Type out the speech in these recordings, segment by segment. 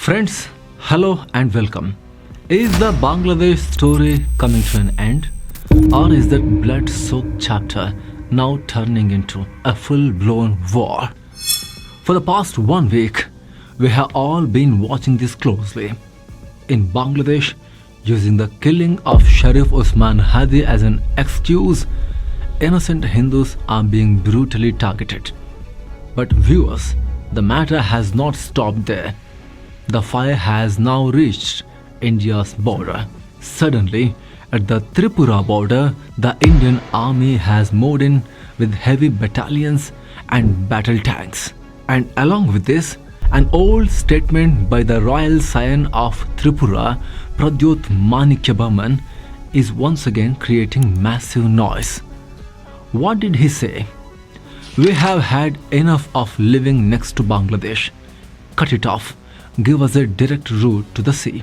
Friends, hello and welcome. Is the Bangladesh story coming to an end? Or is that blood-soaked chapter now turning into a full-blown war? For the past 1 week, we have all been watching this closely. In Bangladesh, using the killing of Sharif Usman Hadi as an excuse, innocent Hindus are being brutally targeted. But viewers, the matter has not stopped there. The fire has now reached India's border. Suddenly, at the Tripura border, the Indian army has moved in with heavy battalions and battle tanks. And along with this, an old statement by the royal scion of Tripura, Pradyot Manikya Burman, is once again creating massive noise. What did he say? We have had enough of living next to Bangladesh. Cut it off. Give us a direct route to the sea.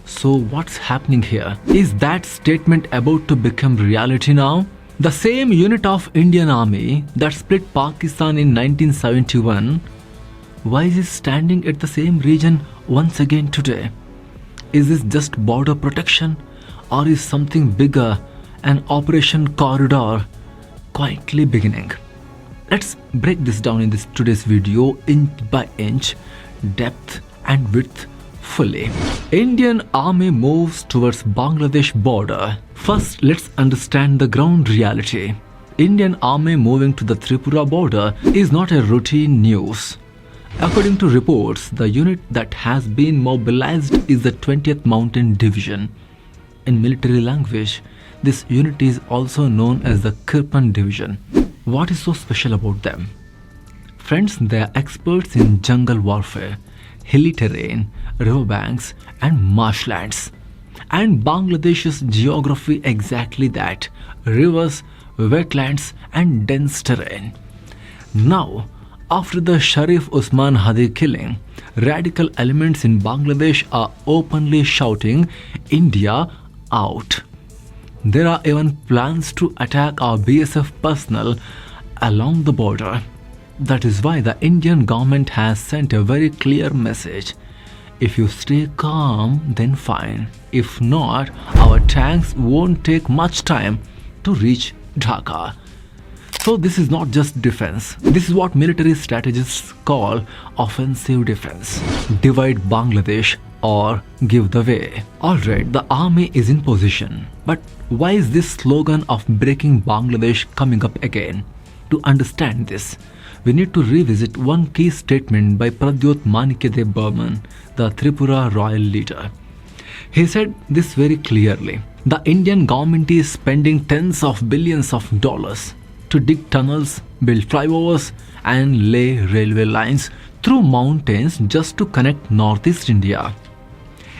So what's happening here? Is that statement about to become reality now? The same unit of Indian army that split Pakistan in 1971, why is it standing at the same region once again today? Is this just border protection, or is something bigger, an operation corridor, quietly beginning? Let's break this down in today's video inch by inch, depth and width fully. Indian army moves towards Bangladesh border. First, let's understand the ground reality. Indian army moving to the Tripura border is not a routine news. According to reports, the unit that has been mobilized is the 20th Mountain Division. In military language, this unit is also known as the Kirpan Division. What is so special about them? Friends, they are experts in jungle warfare, hilly terrain, riverbanks and marshlands. And Bangladesh's geography exactly that: rivers, wetlands and dense terrain. Now, after the Sharif Usman Hadi killing, radical elements in Bangladesh are openly shouting India out. There are even plans to attack our BSF personnel along the border. That is why the Indian government has sent a very clear message. If you stay calm, then fine. If not, our tanks won't take much time to reach Dhaka. So this is not just defense. This is what military strategists call offensive defense. Divide Bangladesh or give the way. Alright, the army is in position. But why is this slogan of breaking Bangladesh coming up again? To understand this, we need to revisit one key statement by Pradyot Manikya Burman, the Tripura royal leader. He said this very clearly: the Indian government is spending tens of billions of dollars to dig tunnels, build flyovers and lay railway lines through mountains just to connect Northeast India.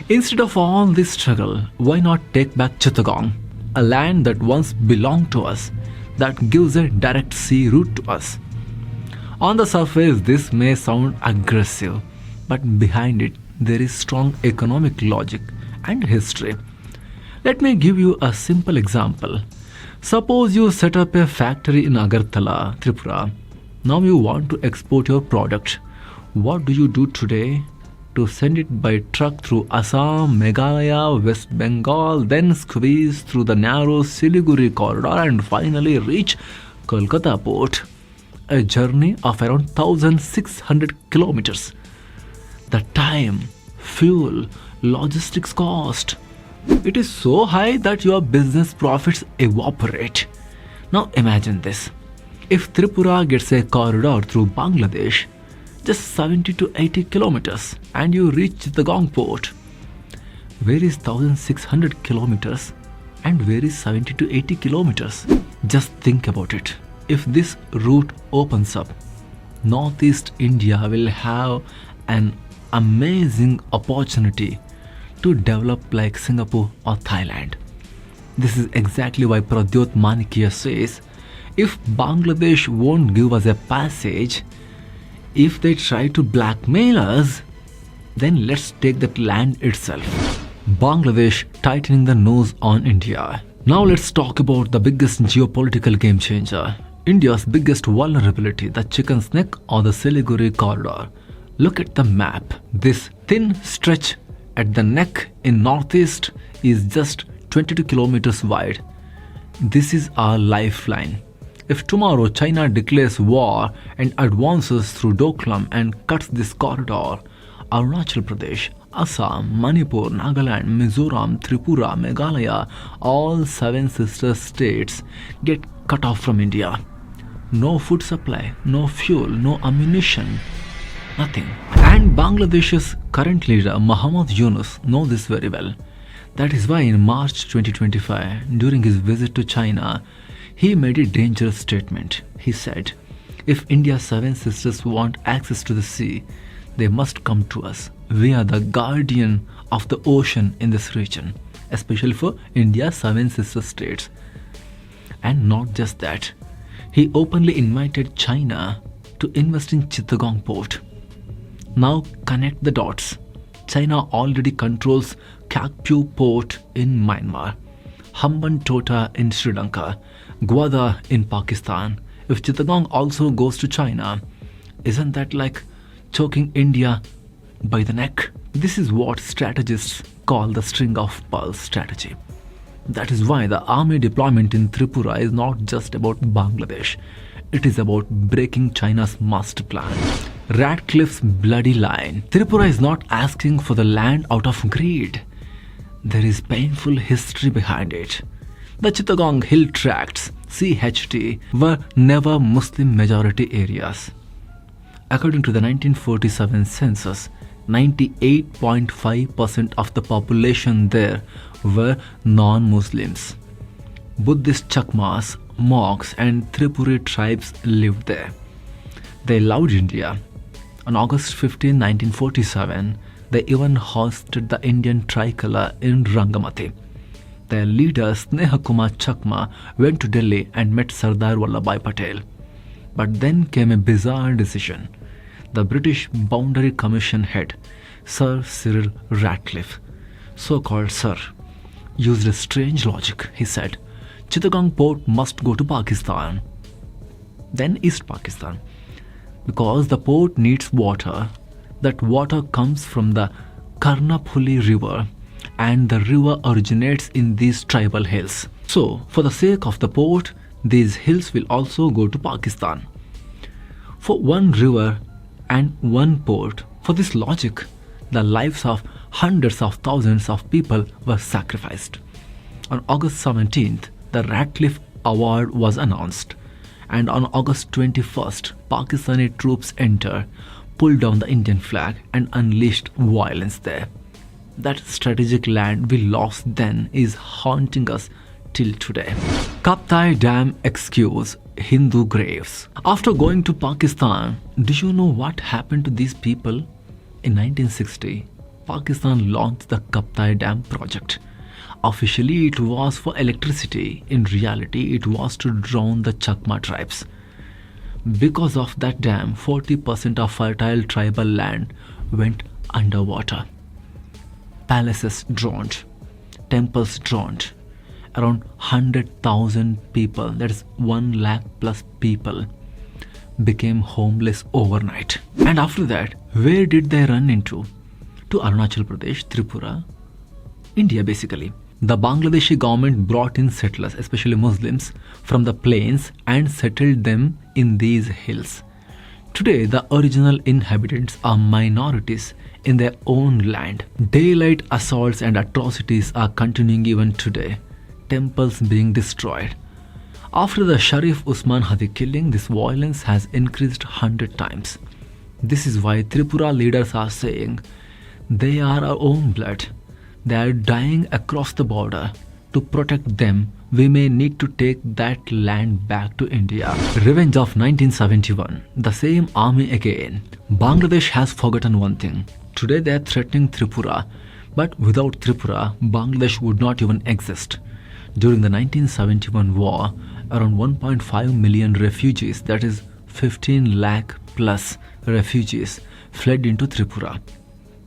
Instead of all this struggle, why not take back Chittagong, a land that once belonged to us, that gives a direct sea route to us? On the surface, this may sound aggressive, but behind it, there is strong economic logic and history. Let me give you a simple example. Suppose you set up a factory in Agartala, Tripura. Now you want to export your product. What do you do today? To send it by truck through Assam, Meghalaya, West Bengal, then squeeze through the narrow Siliguri corridor and finally reach Kolkata port. A journey of around 1,600 kilometers. The time, fuel, logistics cost, it is so high that your business profits evaporate. Now imagine this. If Tripura gets a corridor through Bangladesh, just 70 to 80 kilometers, and you reach the Gong port. Where is 1,600 kilometers and where is 70 to 80 kilometers? Just think about it. If this route opens up, Northeast India will have an amazing opportunity to develop like Singapore or Thailand. This is exactly why Pradyot Manikya says, if Bangladesh won't give us a passage, if they try to blackmail us, then let's take that land itself. Bangladesh tightening the nose on India. Now let's talk about the biggest geopolitical game changer. India's biggest vulnerability, the chicken neck or the Siliguri corridor. Look at the map. This thin stretch at the neck in northeast is just 22 kilometers wide. This is our lifeline. If tomorrow China declares war and advances through Doklam and cuts this corridor, Arunachal Pradesh, Assam, Manipur, Nagaland, Mizoram, Tripura, Meghalaya, all 7 sister states get cut off from India. No food supply, no fuel, no ammunition, nothing. And Bangladesh's current leader, Muhammad Yunus, knows this very well. That is why in March 2025, during his visit to China, he made a dangerous statement. He said, if India's 7 sisters want access to the sea, they must come to us. We are the guardian of the ocean in this region, especially for India's 7 sister states. And not just that, he openly invited China to invest in Chittagong port. Now connect the dots. China already controls Kakpu port in Myanmar, Hambantota in Sri Lanka, Gwadar in Pakistan. If Chittagong also goes to China, isn't that like choking India by the neck? This is what strategists call the string of pearls strategy. That is why the army deployment in Tripura is not just about Bangladesh. It is about breaking China's master plan. Ratcliffe's bloody line. Tripura is not asking for the land out of greed. There is painful history behind it. The Chittagong Hill Tracts, CHT, were never Muslim majority areas. According to the 1947 census, 98.5% of the population there were non-Muslims. Buddhist Chakmas, Monks and Tripuri tribes lived there. They loved India. On August 15, 1947, they even hoisted the Indian tricolour in Rangamati. Their leader Snehakumar Chakma went to Delhi and met Sardar Vallabhbhai Patel. But then came a bizarre decision. The British Boundary Commission head, Sir Cyril Ratcliffe, so-called Sir, used a strange logic. He said, Chittagong port must go to Pakistan, then East Pakistan, because the port needs water. That water comes from the Karnaphuli river, and the river originates in these tribal hills. So, for the sake of the port, these hills will also go to Pakistan. For one river and one port, for this logic, the lives of hundreds of thousands of people were sacrificed. On August 17th, the Ratcliffe Award was announced, and on August 21st, Pakistani troops entered, pulled down the Indian flag and unleashed violence there. That strategic land we lost then is haunting us till today. Kaptai Dam excuse Hindu graves. After going to Pakistan, do you know what happened to these people? In 1960, Pakistan launched the Kaptai Dam project. Officially, it was for electricity. In reality, it was to drown the Chakma tribes. Because of that dam, 40% of fertile tribal land went underwater. Palaces drowned, temples drowned. Around 100,000 people, that is 1 lakh plus people, became homeless overnight. And after that, where did they run into? To Arunachal Pradesh, Tripura, India basically. The Bangladeshi government brought in settlers, especially Muslims, from the plains and settled them in these hills. Today, the original inhabitants are minorities in their own land. Daylight assaults and atrocities are continuing even today. Temples being destroyed. After the Sharif Usman Hadi killing, this violence has increased 100 times. This is why Tripura leaders are saying, they are our own blood. They are dying across the border. To protect them, we may need to take that land back to India. Revenge of 1971. The same army again. Bangladesh has forgotten one thing. Today they are threatening Tripura. But without Tripura, Bangladesh would not even exist. During the 1971 war, around 1.5 million refugees, that is 15 lakh plus refugees, fled into Tripura.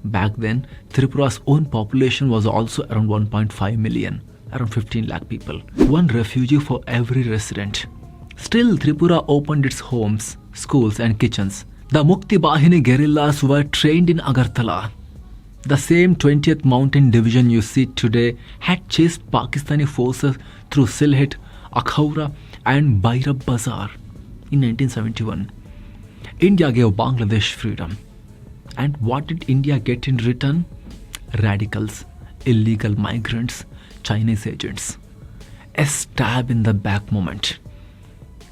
Back then, Tripura's own population was also around 1.5 million, around 15 lakh people. One refugee for every resident. Still, Tripura opened its homes, schools and kitchens. The Mukti Bahini guerrillas were trained in Agartala. The same 20th Mountain Division you see today had chased Pakistani forces through Sylhet, Akhaura and Bhairab Bazar in 1971. India gave Bangladesh freedom. And what did India get in return? Radicals, illegal migrants, Chinese agents. A stab in the back moment.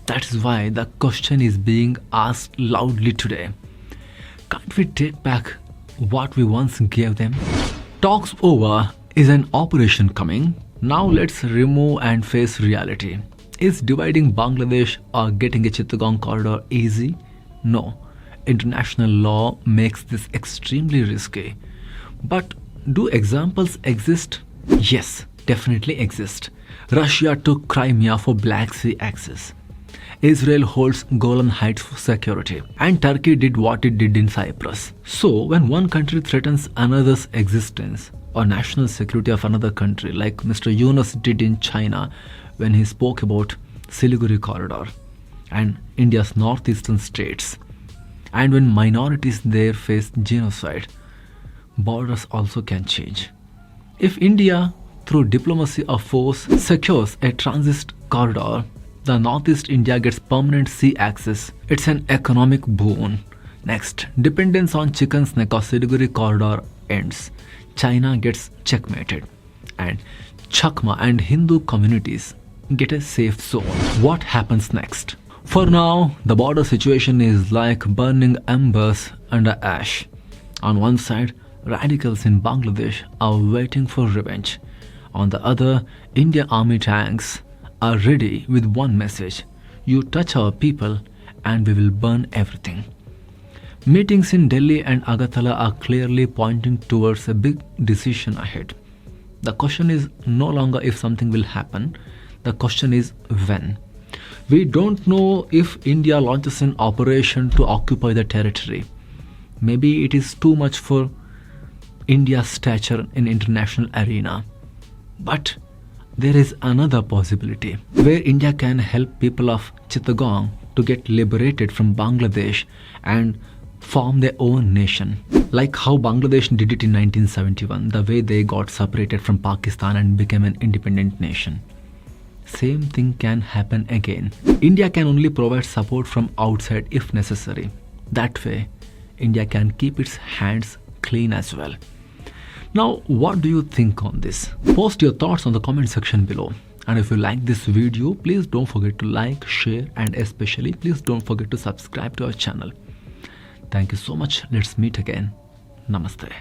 That is why the question is being asked loudly today. Can't we take back what we once gave them? Talks over. Is an operation coming? Now let's remove and face reality. Is dividing Bangladesh or getting a Chittagong corridor easy? No. International law makes this extremely risky. But do examples exist? Yes, definitely exist. Russia took Crimea for Black Sea access. Israel holds Golan Heights for security, and Turkey did what it did in Cyprus. So, when one country threatens another's existence or national security of another country, like Mr. Yunus did in China when he spoke about Siliguri corridor and India's northeastern states, and when minorities there face genocide, borders also can change. If India, through diplomacy or force, secures a transit corridor, the Northeast India gets permanent sea access. It's an economic boon. Next, dependence on chicken's neck or Siliguri corridor ends. China gets checkmated. And Chakma and Hindu communities get a safe zone. What happens next? For now, the border situation is like burning embers under ash. On one side, radicals in Bangladesh are waiting for revenge. On the other, Indian army tanks are ready with one message: you touch our people and we will burn everything. Meetings in Delhi and Agartala are clearly pointing towards a big decision ahead. The question is no longer if something will happen, the question is when. We don't know if India launches an operation to occupy the territory. Maybe it is too much for India's stature in international arena. But there is another possibility where India can help people of Chittagong to get liberated from Bangladesh and form their own nation. Like how Bangladesh did it in 1971, the way they got separated from Pakistan and became an independent nation. Same thing can happen again. India can only provide support from outside if necessary. That way, India can keep its hands clean as well. Now, what do you think on this? Post your thoughts on the comment section below. And if you like this video, please don't forget to like, share, and especially please don't forget to subscribe to our channel. Thank you so much. Let's meet again. Namaste.